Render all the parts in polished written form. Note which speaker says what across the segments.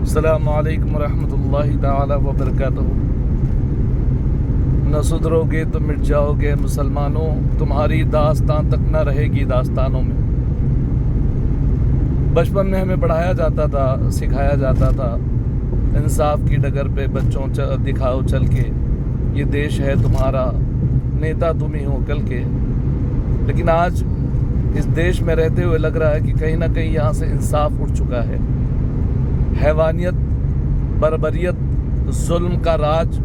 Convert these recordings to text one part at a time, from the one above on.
Speaker 1: السلام علیکم ورحمۃ اللہ تعالی وبرکاتہ۔ نہ سدھرو گے تو مٹ جاؤ گے مسلمانوں، تمہاری داستان تک نہ رہے گی داستانوں میں۔ بچپن میں ہمیں پڑھایا جاتا تھا، سکھایا جاتا تھا، انصاف کی ڈگر پہ بچوں دکھاؤ چل کے، یہ دیش ہے تمہارا، نیتا تم ہی ہو کل کے۔ لیکن آج اس دیش میں رہتے ہوئے لگ رہا ہے کہ کہیں نہ کہیں یہاں سے انصاف اٹھ چکا ہے۔ حیوانیت، بربریت، ظلم کا راج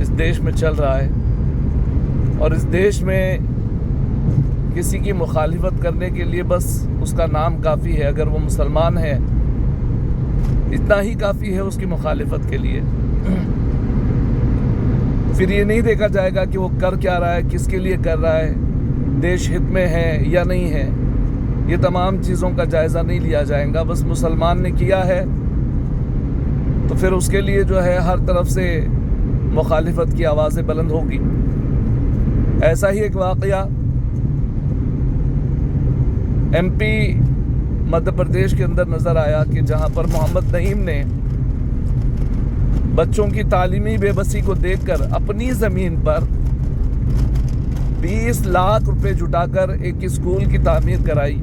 Speaker 1: اس دیش میں چل رہا ہے، اور اس دیش میں کسی کی مخالفت کرنے کے لیے بس اس کا نام کافی ہے، اگر وہ مسلمان ہے اتنا ہی کافی ہے اس کی مخالفت کے لیے۔ پھر یہ نہیں دیکھا جائے گا کہ وہ کر کیا رہا ہے، کس کے لیے کر رہا ہے، دیش ہت میں ہے یا نہیں ہے، یہ تمام چیزوں کا جائزہ نہیں لیا جائے گا۔ بس مسلمان نے کیا ہے تو پھر اس کے لیے جو ہے ہر طرف سے مخالفت کی آوازیں بلند ہوگی۔ ایسا ہی ایک واقعہ ایم پی مدھیہ پردیش کے اندر نظر آیا کہ جہاں پر محمد نعیم نے بچوں کی تعلیمی بے بسی کو دیکھ کر اپنی زمین پر 20 لاکھ روپے جٹا کر ایک اسکول کی تعمیر کرائی۔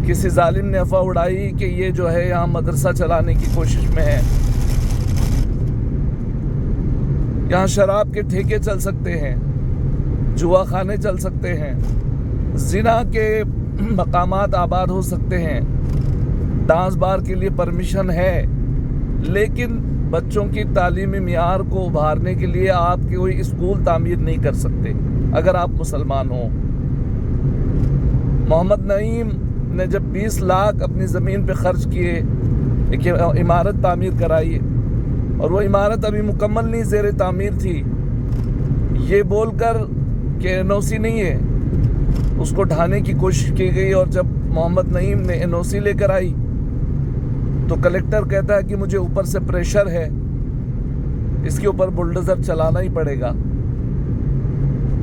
Speaker 1: کسی ظالم نے افواہ اڑائی کہ یہ جو ہے یہاں مدرسہ چلانے کی کوشش میں ہے، یہاں شراب کے ٹھیکے چل سکتے ہیں، جوا خانے چل سکتے ہیں، زنا کے مقامات آباد ہو سکتے ہیں، ڈانس بار کے لیے پرمیشن ہے، لیکن بچوں کی تعلیمی معیار کو ابھارنے کے لیے آپ کوئی اسکول تعمیر نہیں کر سکتے اگر آپ مسلمان ہوں۔ محمد نعیم نے جب 20 لاکھ اپنی زمین پہ خرچ کیے، ایک عمارت تعمیر کرائی، اور وہ عمارت ابھی مکمل نہیں، زیر تعمیر تھی، یہ بول کر کہ این او سی نہیں ہے، اس کو ڈھانے کی کوشش کی گئی۔ اور جب محمد نعیم نے این او سی لے کر آئی تو کلیکٹر کہتا ہے کہ مجھے اوپر سے پریشر ہے، اس کے اوپر بلڈوزر چلانا ہی پڑے گا۔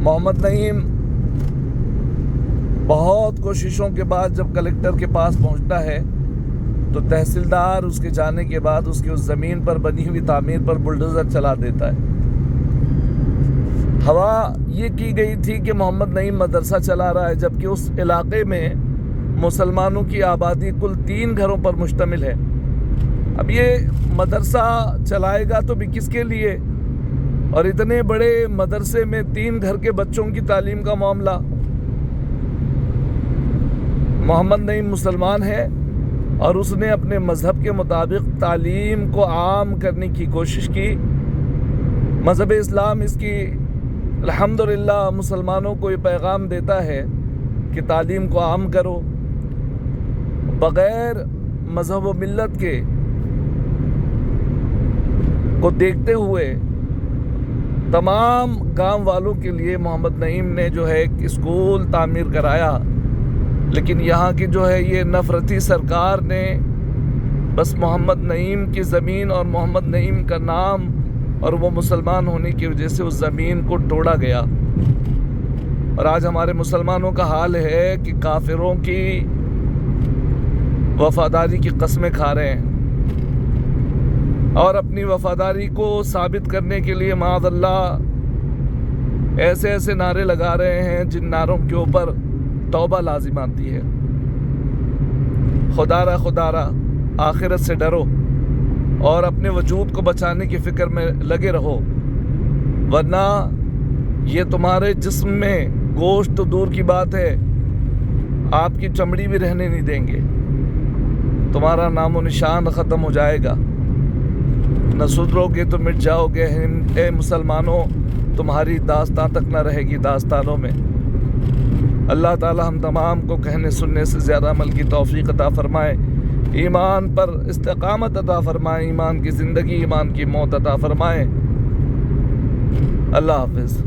Speaker 1: محمد نعیم بہت کوششوں کے بعد جب کلیکٹر کے پاس پہنچتا ہے تو تحصیلدار اس کے جانے کے بعد اس کی اس زمین پر بنی ہوئی تعمیر پر بلڈوزر چلا دیتا ہے۔ ہوا یہ کی گئی تھی کہ محمد نعیم مدرسہ چلا رہا ہے، جبکہ اس علاقے میں مسلمانوں کی آبادی کل 3 گھروں پر مشتمل ہے۔ اب یہ مدرسہ چلائے گا تو بھی کس کے لیے، اور اتنے بڑے مدرسے میں 3 گھر کے بچوں کی تعلیم کا معاملہ۔ محمد نعیم مسلمان ہے اور اس نے اپنے مذہب کے مطابق تعلیم کو عام کرنے کی کوشش کی۔ مذہب اسلام اس کی الحمدللہ مسلمانوں کو یہ پیغام دیتا ہے کہ تعلیم کو عام کرو، بغیر مذہب و ملت کے کو دیکھتے ہوئے تمام گاؤں والوں کے لیے محمد نعیم نے جو ہے ایک اسکول تعمیر کرایا۔ لیکن یہاں کی جو ہے یہ نفرتی سرکار نے بس محمد نعیم کی زمین اور محمد نعیم کا نام اور وہ مسلمان ہونے کی وجہ سے اس زمین کو توڑا گیا۔ اور آج ہمارے مسلمانوں کا حال ہے کہ کافروں کی وفاداری کی قسمیں کھا رہے ہیں، اور اپنی وفاداری کو ثابت کرنے کے لیے معاذ اللہ ایسے ایسے نعرے لگا رہے ہیں جن نعروں کے اوپر توبہ لازم آتی ہے۔ خدا را آخرت سے ڈرو اور اپنے وجود کو بچانے کی فکر میں لگے رہو، ورنہ یہ تمہارے جسم میں گوشت تو دور کی بات ہے، آپ کی چمڑی بھی رہنے نہیں دیں گے، تمہارا نام و نشان ختم ہو جائے گا۔ نہ سدھرو گے تو مٹ جاؤ گے، اے مسلمانوں تمہاری داستان تک نہ رہے گی داستانوں میں۔ اللہ تعالی ہم تمام کو کہنے سننے سے زیادہ عمل کی توفیق عطا فرمائے، ایمان پر استقامت عطا فرمائے، ایمان کی زندگی، ایمان کی موت عطا فرمائے۔ اللہ حافظ۔